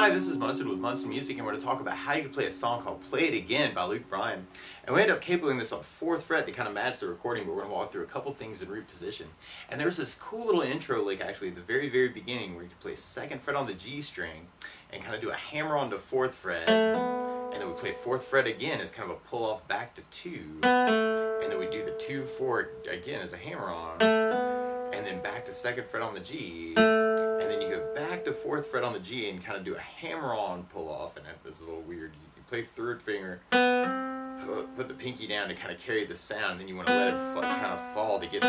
Hi, this is Munson with Munson Music, and we're going to talk about how you can play a song called Play It Again by Bryan. And we ended up capoing this on 4th fret to kind of match the recording, but we're going to walk through a couple things in root position. And there's this cool little intro lick actually at the very, very beginning where you can play 2nd fret on the G string and kind of do a hammer on the 4th fret. And then we play 4th fret again as kind of a pull off back to 2. And then we do the 2-4 again as a hammer on. And then back to 2nd fret on the G. And then you go back to 4th fret on the G and kind of do a hammer-on pull-off, and that's a little weird. You play 3rd finger, put the pinky down to kind of carry the sound, and then you want to let it kind of fall to get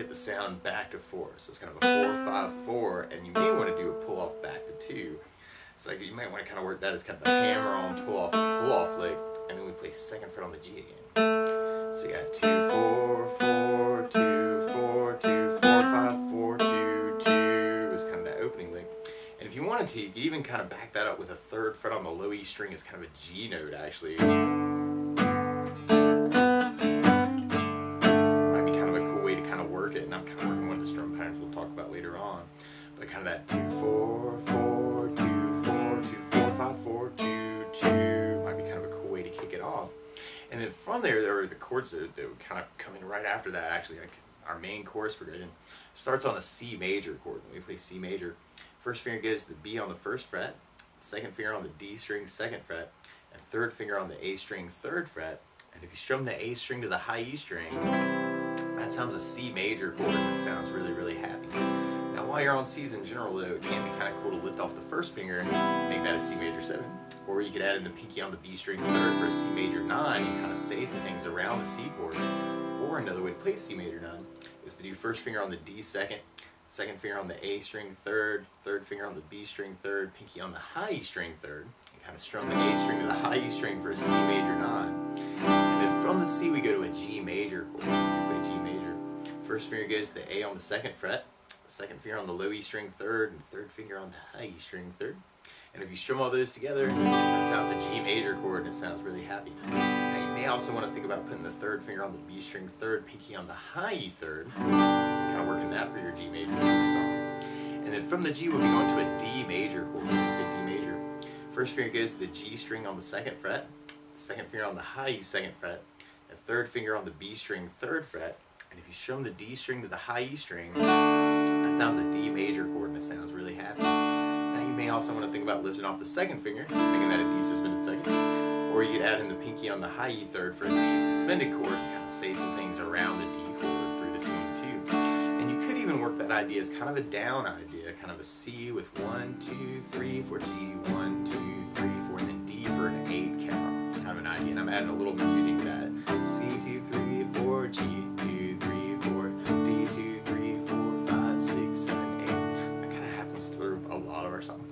the sound back to 4. So it's kind of a 4-5-4, and you may want to do a pull-off back to 2. So like you might want to kind of work that as kind of a hammer-on pull-off lick, and then we play 2nd fret on the G again. So you got 2-4-4, 2-4, 2-4, 5-4, 2-2 is kind of that opening lick. And if you wanted to, you could even kind of back that up with a 3rd fret on the low E string as kind of a G note actually. Might be kind of a cool way to kind of work it, and I'm kind of working one of the strum patterns we'll talk about later on. But kind of that 2-4-4, 2-4, 2-4, 5-4, 2-2 might be kind of a cool way to kick it off. And then from there are the chords that would kind of come in right after that actually. Like our main chorus progression starts on a C major chord. When we play C major, 1st finger goes to the B on the 1st fret, 2nd finger on the D string 2nd fret, and 3rd finger on the A string 3rd fret. And if you strum the A string to the high E string, that sounds a C major chord, and it sounds really, really happy. Now while you're on C's in general though, it can be kind of cool to lift off the 1st finger and make that a C major 7. Or you could add in the pinky on the B string 3rd for a C major 9 and kind of say some things around the C chord. Or another way to play C major 9 is to do 1st finger on the D 2nd, 2nd finger on the A string 3rd, 3rd finger on the B string 3rd, pinky on the high E string 3rd, and kind of strum the A string to the high E string for a C major 9. And then from the C we go to a G major chord. We play G major. 1st finger goes to the A on the 2nd fret, 2nd finger on the low E string 3rd, and 3rd finger on the high E string 3rd. And if you strum all those together, it sounds a G major chord, and it sounds really happy. Now you may also want to think about putting the 3rd finger on the B string 3rd, pinky on the high E 3rd, kind of working that for your G major song. And then from the G we'll be going to a D major chord. We'll play D major. 1st finger goes to the G string on the 2nd fret, 2nd finger on the high E 2nd fret, and 3rd finger on the B string 3rd fret. And if you strum the D string to the high E string, that sounds a D major chord, and it sounds really happy. You may also want to think about lifting off the 2nd finger, making that a D suspended 2nd. Or you could add in the pinky on the high E 3rd for a D suspended chord and kind of say some things around the D chord through the tune too. And you could even work that idea as kind of a down idea, kind of a C with 1, 2, 3, 4, G, 1, 2, 3, 4, and then D for an 8 count. Kind of an idea. And I'm adding a little muting to that. C, 2, 3, 4, G, 2, 3, 4, D, 2, 3, 4, 5, 6, 7, 8. That kind of happens through a lot of our songs.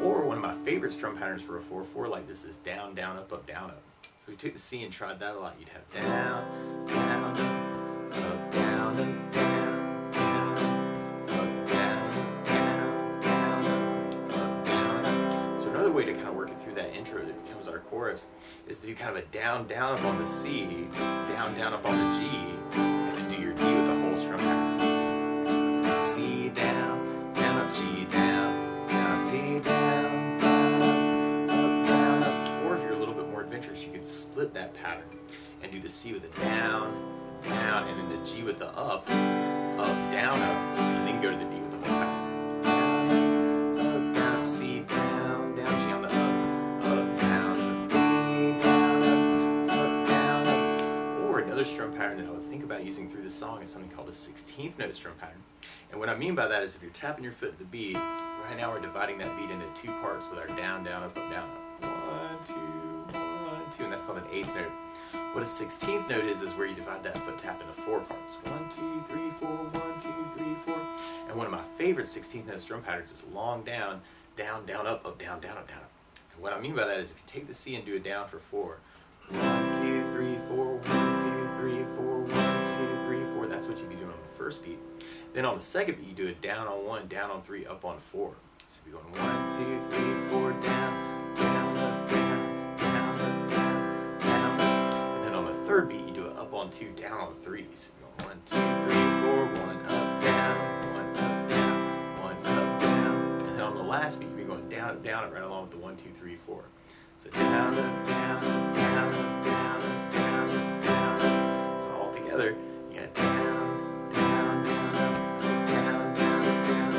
Or one of my favorite strum patterns for a 4-4 like this is down, down, up, down, up. So we took the C and tried that a lot. You'd have down, down, up, down, up, down, down, up, down, down, down, up, down, up. So another way to kind of work it through that intro that becomes our chorus is to do kind of a down, down, up on the C, down, down, up on the G, and then do your D with the whole strum pattern. So C, down, down, up, G, down, down, D, down, down, up, down, up. Or if you're a little bit more adventurous, you could split that pattern and do the C with a down, down, and then the G with the up, down, up, and then go to the D with the whole pattern. Down, up, down, C, down, down, G on the up, down, D, down, up, down, up. Or another strum pattern that I would think about using through the song is something called a 16th note strum pattern. And what I mean by that is if you're tapping your foot at the beat, right now we're dividing that beat into 2 parts with our down, down, up, down, up. 1, 2, 1, 2, and that's called an 8th note. What a 16th note is where you divide that foot tap into 4 parts. 1, 2, 3, 4, 1, 2, 3, 4. And one of my favorite 16th note strum patterns is long down, down, down, up, down, down, up, down, up. And what I mean by that is if you take the C and do a down for 4, 1, 2, 3, 4, 1, 2, 3, 4, 1, 2, 3, 4. That's what you'd be doing on the 1st beat. Then on the 2nd beat, you do a down on 1, down on 3, up on 4. So you'd be going 1, 2, 3, 4, down, down, up, down, down, up, down, down, up. And then on the 3rd beat, you do an up on 2, down on 3. So you're going 1, 2, 3, 4, 1, up, down, 1, up, down, 1, up, down. And then on the last beat, you'd be going down, down up, down up, right along with the 1, 2, 3, 4. So down up, down up, down up, down up, down up, down up. So all together, you got down, down, down, up, down, down, down,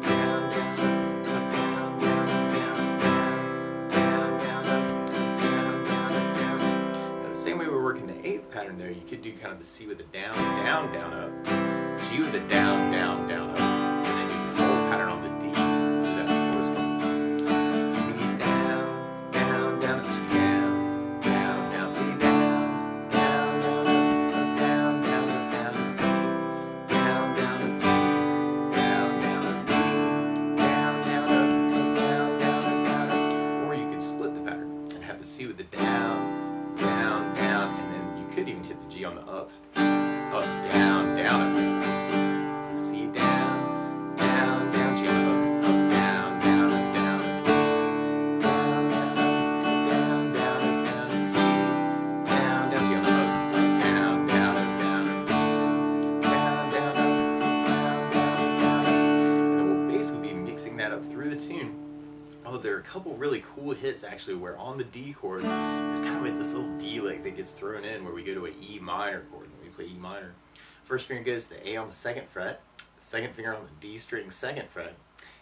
down, down, down, down, down, down, up, down, down, up, down. Now the same way we're working the 8th pattern there, you could do kind of the C with a down, down, down, up, G with a down, down, down, up, and then you can hold the pattern on the D. Do that chorus part. C down, down, down, up, G down, down, down, D down, down, down, up, down, down, up, down, up, C down, down, up, D, down, down, up, D, down, down, up, down, down, up, down, up. Or you could split the pattern and have the C with the down, down, down, and then you could even hit the G on the up, down, down, up, down. So C down, down, down, G on the up, down, down, up, down, down, down, down, up, down, C down, down, G on the up, down, down, up, down, down, down, up, down, down, down. And then we'll basically be mixing that up through the tune. Oh, there are a couple really cool hits actually where on the D chord, there's kind of like this little D lick that gets thrown in where we go to an E minor chord. We play E minor. First finger goes to the A on the 2nd fret, second finger on the D string 2nd fret,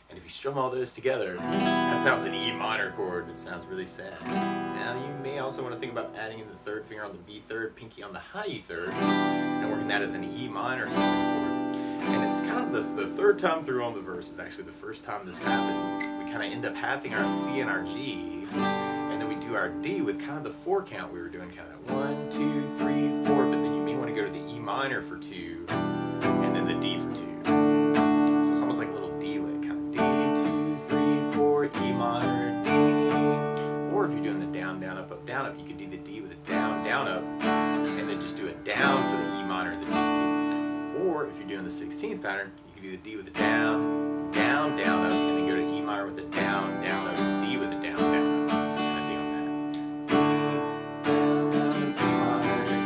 and if you strum all those together, that sounds an E minor chord. It sounds really sad. Now you may also want to think about adding in the 3rd finger on the B 3rd, pinky on the high E 3rd, and working that as an E minor 2nd chord. And it's kind of the 3rd time through on the verse is actually the first time this happens. We kind of end up having our C and our G, and then we do our D with kind of the 4 count we were doing, kind of 1, 2, 3, 4, but then you may want to go to the E minor for 2, and then the D for 2. So it's almost like a little D lick, kind of D, 2, 3, 4, E minor, D. Or if you're doing the down, down, up, down, up, you could do the D with a down, down, up, and then just do a down for the E minor and the D. Or if you're doing the 16th pattern, you could do the D with a down, down, down, up, and then go to E minor with a down, down, up, D with a down, down, up. Kind of D on that. D, down, down, up, E minor, D.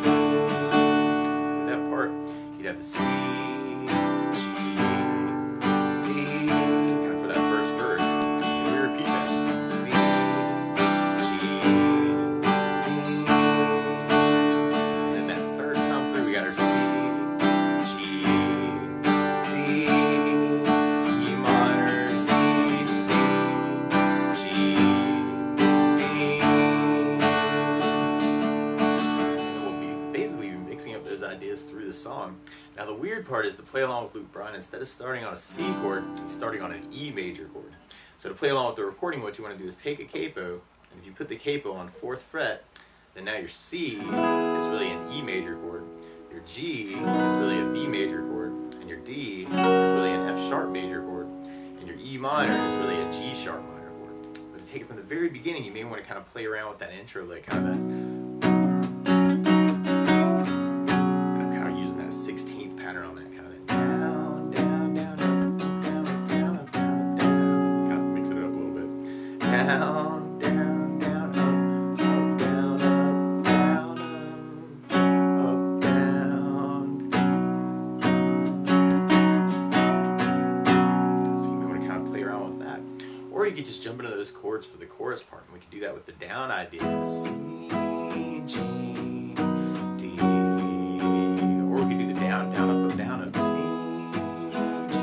So for that part, you'd have the C, G, D, kind of for that first verse. And we repeat that. C, G, D. And then that 3rd time through, we got our C, G, D, E minor, D, C, G, D. And we'll be basically mixing up those ideas through the song. Now the weird part is to play along with Luke Bryan, instead of starting on a C chord, he's starting on an E major chord. So to play along with the recording, what you want to do is take a capo, and if you put the capo on 4th fret, then now your C is really an E major chord, your G is really a B major chord, and your D is really an F sharp major chord, and your E minor is really a G sharp minor chord. But to take it from the very beginning, you may want to kind of play around with that intro lick, kind of that. I'm kind of using that 16th pattern on that, kind of that down, down, down, up, down, up, down, up, down, up, down. Kind of mix it up a little bit. Down, down, down, up, down, up, down, up, down. So you may want to kind of play around with that. Or you could just jump into those chords for the chorus part, and we could do that with the down idea. C, G, D. Or we could do the down, down, up, down, up. C, G,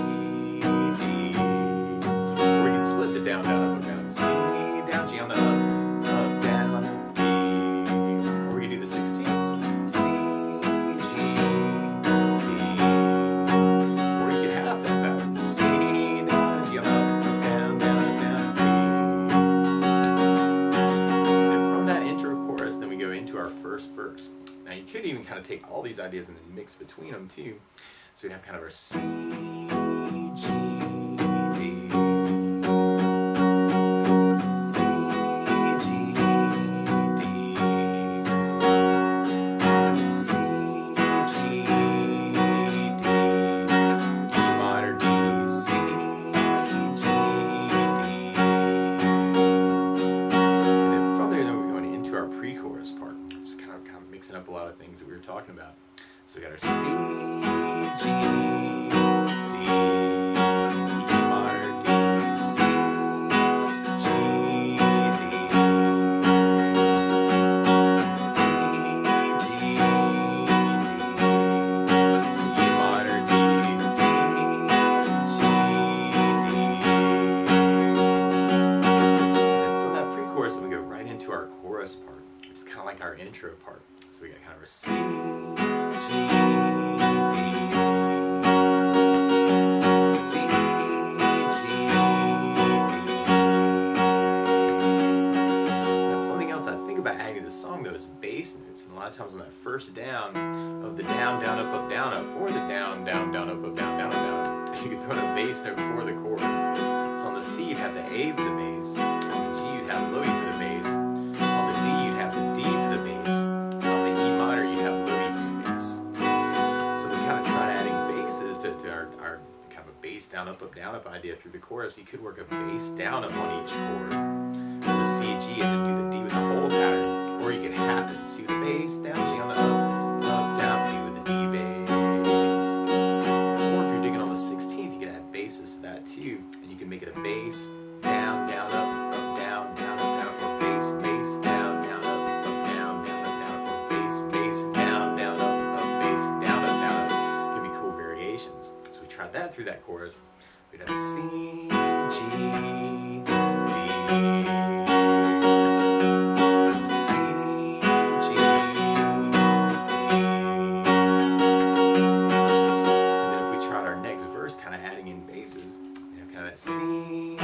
D. Or we could split the down, down, up, down. C, down, G on the up, down, up, D. Or we could do the 16th. C, G, D. Or you could half that pattern. C, down, G on the up, down, down, down, D. And from that intro chorus, then we go into our first verse. Now you could even kind of take all these ideas and then mix between them too. So we'd have kind of our C, G, D, C, G, D, C, G, D, E minor, D, C, G, D. And then from there, then we're going into our pre-chorus part. Just kind of mixing up a lot of things that we were talking about. So we got our C, G, D, outro part. So we got kind of a C, G, D, C, G, D. Now something else I think about adding to the song though is bass notes. And a lot of times on that first down of the down, down, up, or the down, down, down, up, down, down, down, you could throw in a bass note for the chord. So on the C you'd have the A for the bass, on the G you'd have low E for the bass, on the D you'd have the D for the bass, and on the E minor you'd have low E for the bass. So we kind of tried adding basses to our kind of a bass down, up, idea through the chorus. You could work a bass down up on each chord, on the C, G, and then do the D with the whole pattern, or you could half it. C with the bass, down, G on the up, down, D with the D bass. Or if you're digging on the 16th, you could add basses to that too, and you can make it a bass, down, down, up, down, down, up, or bass, bass, down, down, up, down, down, or bass, bass, down, down, up, bass, down, up. Could be cool variations. So we tried that through that chorus. We'd have C, G, D, C, G, D, C, G, D,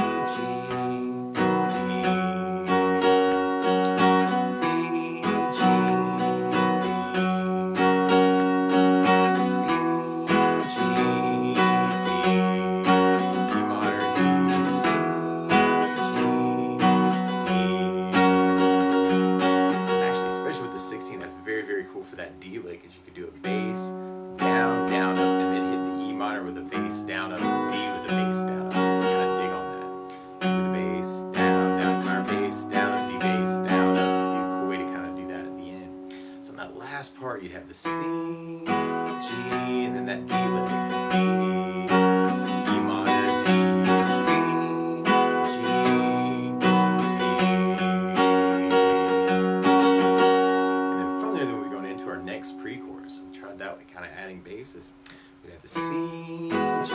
C, G, D, E minor, D, C, G, D. Actually, especially with the 16, that's very, very cool for that D lick, is you could do a bass, down, down, up, and then hit the E minor with a bass, down, up, D with a bass, down, up. Last part, you'd have the C, G, and then that D lick, D, E minor, D, C, G, D. And then from there, then we're going into our next pre-chorus. So we tried that way, kind of adding basses. We have the C, G,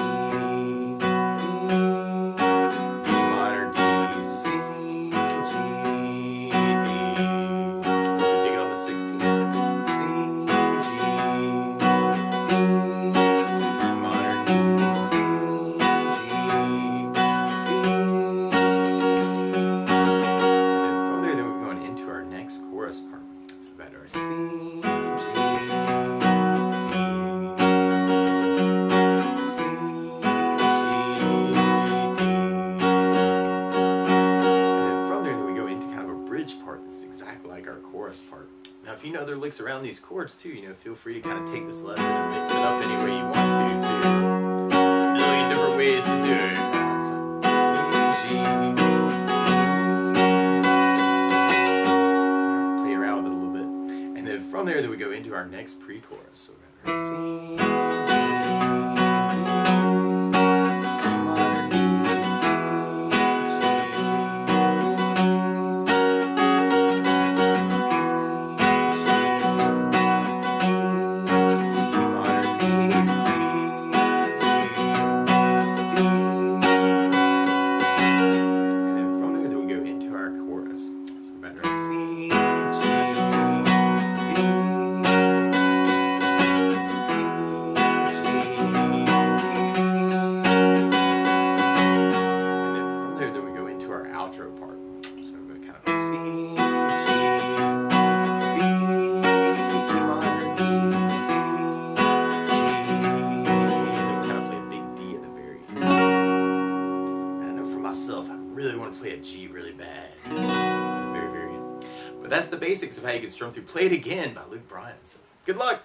part. Now if you know other licks around these chords too, feel free to kind of take this lesson and mix it up any way you want to too. There's a million different ways to do it. So, C, G, so play around with it a little bit. And then from there, then we go into our next pre-chorus. So we got our C, G, play a G really bad. Very, very. But that's the basics of how you can strum through Play It Again by Bryan. So, good luck!